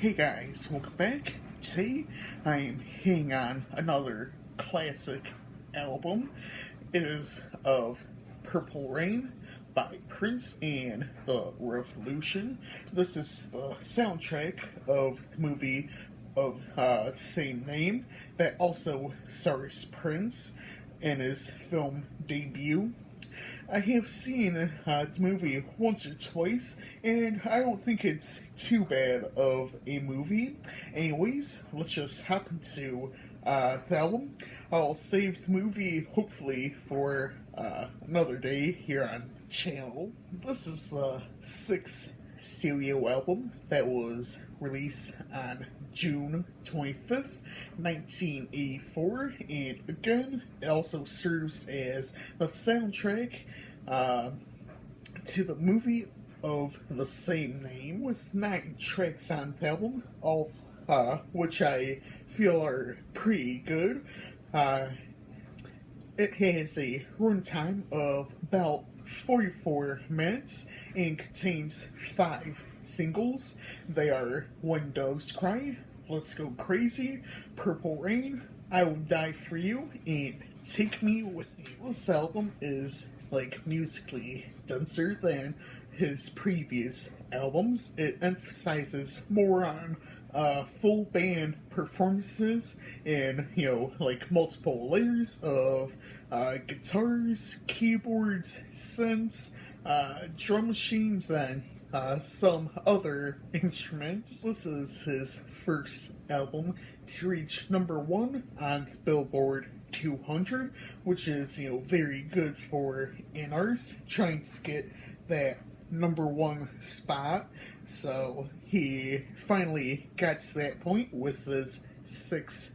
Hey guys, welcome back. Today I am hitting on another classic album. It is of Purple Rain by Prince and the Revolution. This is the soundtrack of the movie of the same name that also stars Prince in his film debut. I have seen the movie once or twice, and I don't think it's too bad of a movie. Anyways, let's just hop into the album. I'll save the movie, hopefully, for another day here on the channel. This is the sixth studio album that was released on June 25th, 1984, and again, it also serves as the soundtrack to the movie of the same name, with 9 tracks on the album, all which I feel are pretty good. It has a runtime of about 44 minutes and contains 5 singles. They are When Doves Cry, Let's Go Crazy, Purple Rain, I Will Die For You, and Take Me With You. This album is musically denser than his previous albums. It emphasizes more on full band performances and multiple layers of guitars, keyboards, synths, drum machines, and some other instruments. This is his first album to reach #1 on the Billboard 200, which is very good for an artist trying to get that #1 spot. So he finally got to that point with his sixth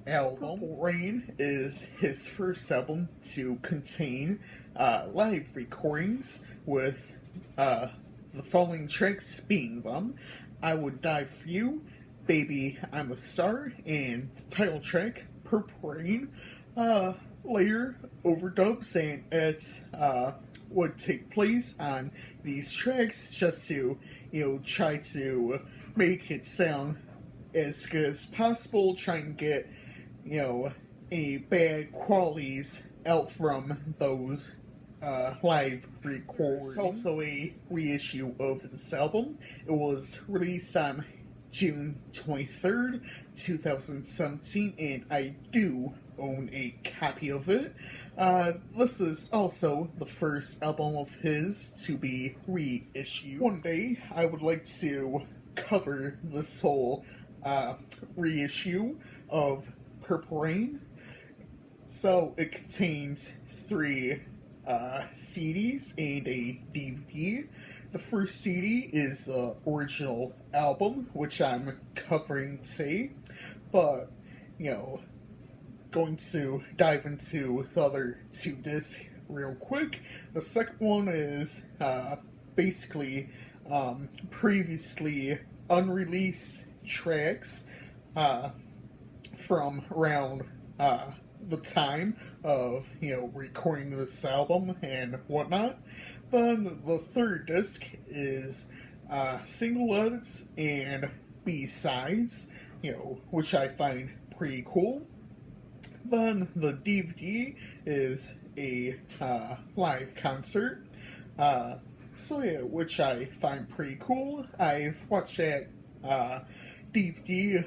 album. Purple Rain is his first album to contain live recordings, with the following tracks being them: I Would Die For You, Baby I'm a Star, and the title track, Purple Rain. Layer overdubs, and it would take place on these tracks just to try to make it sound as good as possible, try and get any bad qualities out from those live recordings. It's also a reissue of this album. It was released on June 23rd, 2017, and I do own a copy of it. This is also the first album of his to be reissued. One day, I would like to cover this whole reissue of Purple Rain. So it contains 3 CDs and a DVD. The first CD is the original album, which I'm covering today, but going to dive into the other 2 discs real quick. The second one is basically previously unreleased tracks from around the time of recording this album and whatnot. Then the third disc is single edits and B-sides, which I find pretty cool. Then the DVD is a live concert, which I find pretty cool. I've watched that DVD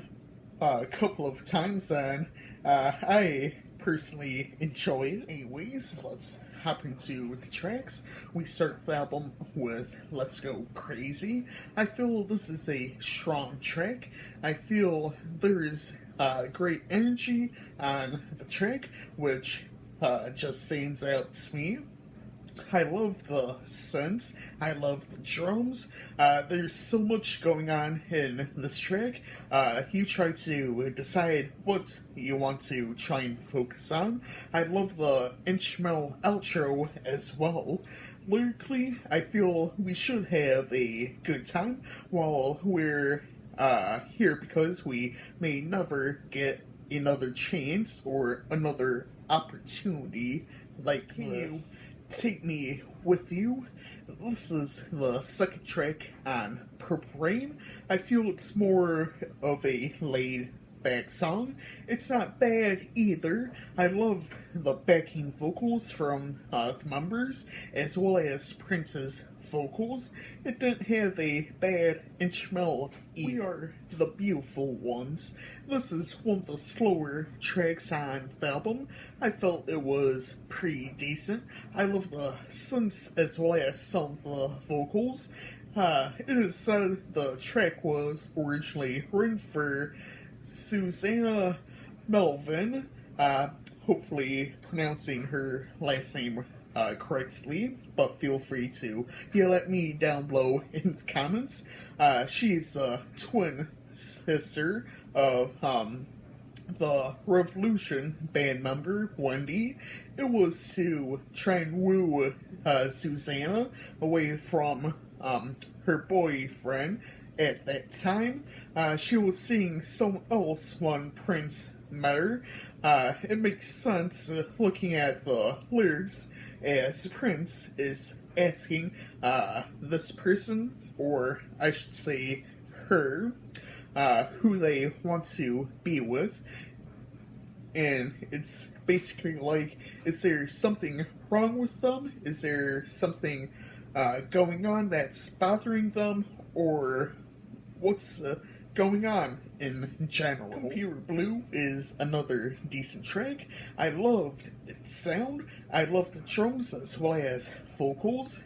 a couple of times, and I personally enjoy it. Anyways, let's hop into the tracks. We start the album with Let's Go Crazy. I feel this is a strong track. I feel there is great energy on the track, which just stands out to me. I love the synths. I love the drums. There's so much going on in this track. You try to decide what you want to try and focus on. I love the instrumental outro as well. Lyrically, I feel we should have a good time while we're here, because we may never get another chance or another opportunity like this. Take Me With You. This is the second track on Purple Rain. I feel it's more of a laid back song. It's not bad either. I love the backing vocals from the members as well as Prince's vocals. It didn't have a bad instrumental either. We Are the Beautiful Ones. This is one of the slower tracks on the album. I felt it was pretty decent. I love the synths as well as some of the vocals. It is said the track was originally written for Susanna Melvin, hopefully pronouncing her last name correctly, but feel free to yell at me down below in the comments. She's a twin sister of the Revolution band member Wendy. It was to try and woo Susanna away from her boyfriend. At that time, she was seeing someone else when Prince met her. It makes sense looking at the lyrics as Prince is asking this person, or I should say her, who they want to be with. And it's basically like, is there something wrong with them? Is there something going on that's bothering them? Or what's going on in general? Computer Blue is another decent track. I loved its sound. I loved the drums as well as vocals.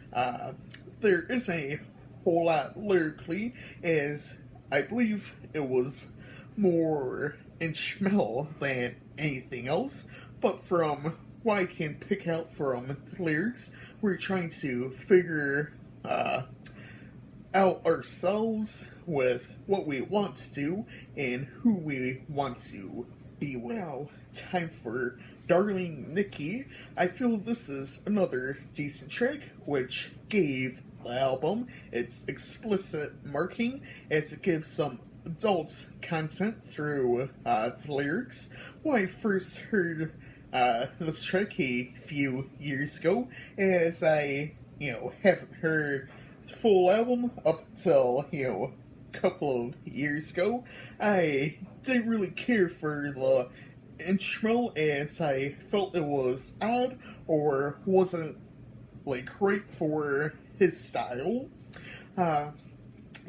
There isn't a whole lot lyrically, as I believe it was more instrumental than anything else, but from what I can pick out from the lyrics, we're trying to figure out ourselves with what we want to do and who we want to be with. Now, time for Darling Nikki. I feel this is another decent track, which gave the album its explicit marking, as it gives some adult content through the lyrics. When I first heard this track a few years ago, as I, haven't heard the full album up until, a couple of years ago, I didn't really care for the instrumental, as I felt it was odd or wasn't right for his style.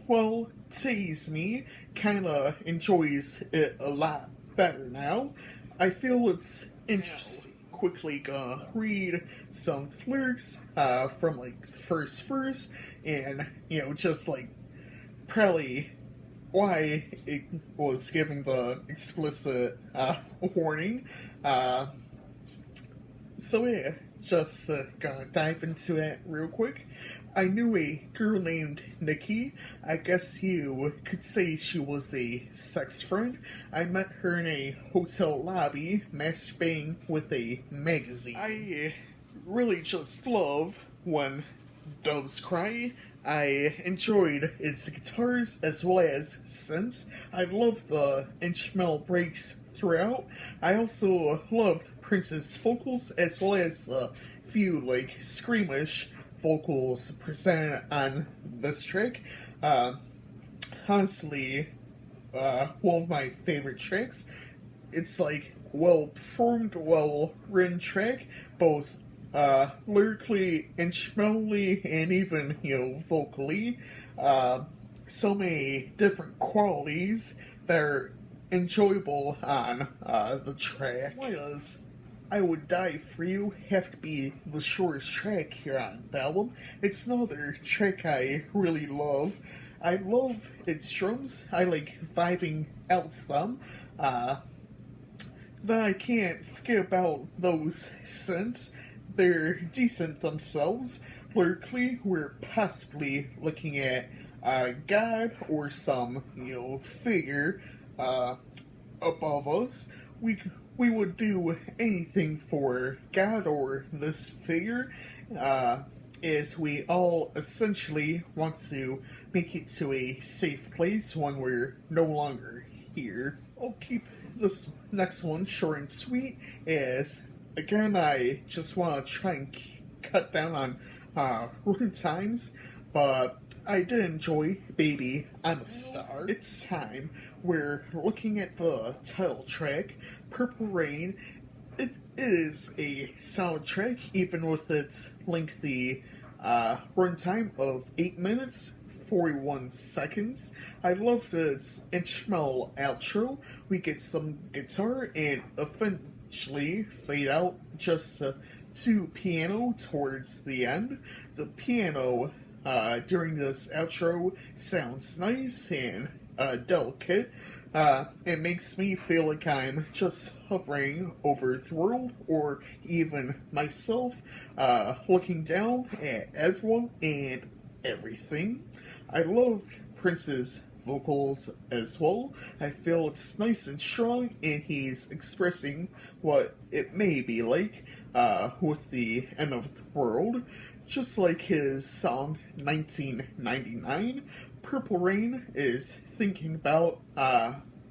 Well, today's me kinda enjoys it a lot better now. I feel it's interesting. Quickly gonna read some lyrics from the first verse, and just probably why it was giving the explicit warning. So yeah, just gonna dive into it real quick. I knew a girl named Nikki. I guess you could say she was a sex friend. I met her in a hotel lobby, masturbating with a magazine. I really just love when doves cry. I enjoyed its guitars as well as synths. I love the instrumental breaks throughout. I also loved Prince's vocals as well as the few screamish vocals presented on this track. Honestly, one of my favorite tracks. It's well performed, well written track, both lyrically, instrumentally, and even vocally. So many different qualities that are enjoyable on the track. Why does I Would Die For You have to be the shortest track here on the album? It's another track I really love. I love its drums. I like vibing out to them. Then I can't forget about those synths. They're decent themselves. Lyrically, we're possibly looking at God or some, figure above us. We would do anything for God or this figure, as we all essentially want to make it to a safe place when we're no longer here. I'll keep this next one short and sweet, as again I just want to try and cut down on run times, but I did enjoy Baby I'm a Star. It's time. We're looking at the title track, Purple Rain. It is a solid track, even with its lengthy runtime of 8 minutes. 41 seconds. I loved its instrumental outro. We get some guitar and eventually fade out just to piano towards the end. The piano during this outro sounds nice and delicate. It makes me feel like I'm just hovering over the world, or even myself, looking down at everyone and everything. I love Prince's vocals as well. I feel it's nice and strong, and he's expressing what it may be like with the end of the world. Just like his song 1999, Purple Rain is thinking about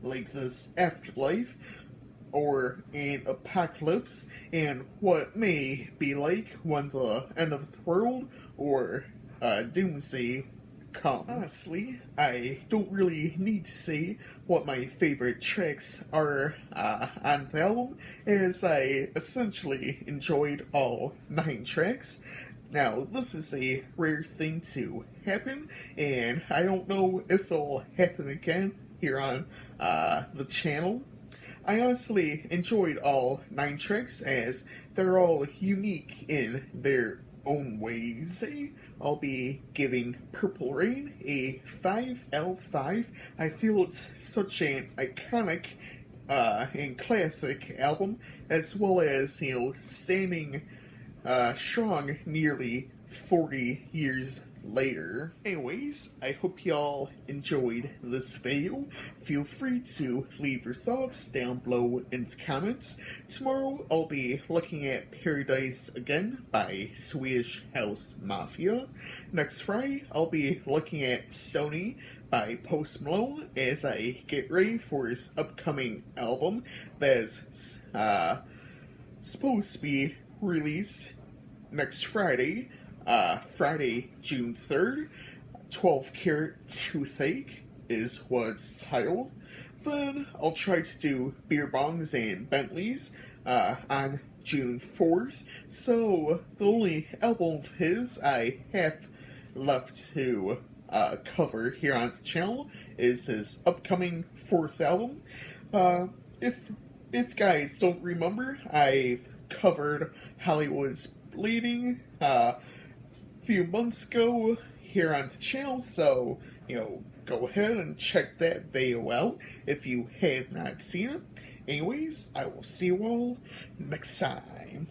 like this afterlife or an apocalypse and what it may be like when the end of the world or doomsday comes. Honestly, I don't really need to say what my favorite tracks are on the album, as I essentially enjoyed all 9 tracks. Now, this is a rare thing to happen, and I don't know if it'll happen again here on the channel. I honestly enjoyed all 9 tracks, as they're all unique in their own ways. I'll be giving Purple Rain a 5 out of 5. I feel it's such an iconic and classic album, as well as, standing strong nearly 40 years later. Anyways, I hope y'all enjoyed this video. Feel free to leave your thoughts down below in the comments. Tomorrow I'll be looking at Paradise Again by Swedish House Mafia. Next Friday I'll be looking at Stoney by Post Malone as I get ready for his upcoming album that's supposed to be released next Friday. Friday, June 3rd, 12 Carat Toothache is what it's titled. Then I'll try to do Beer Bongs and Bentleys on June 4th. So the only album of his I have left to cover here on the channel is his upcoming 4th album. If guys don't remember, I've covered Hollywood's Bleeding few months ago here on the channel, so go ahead and check that video out if you have not seen it. Anyways, I will see you all next time.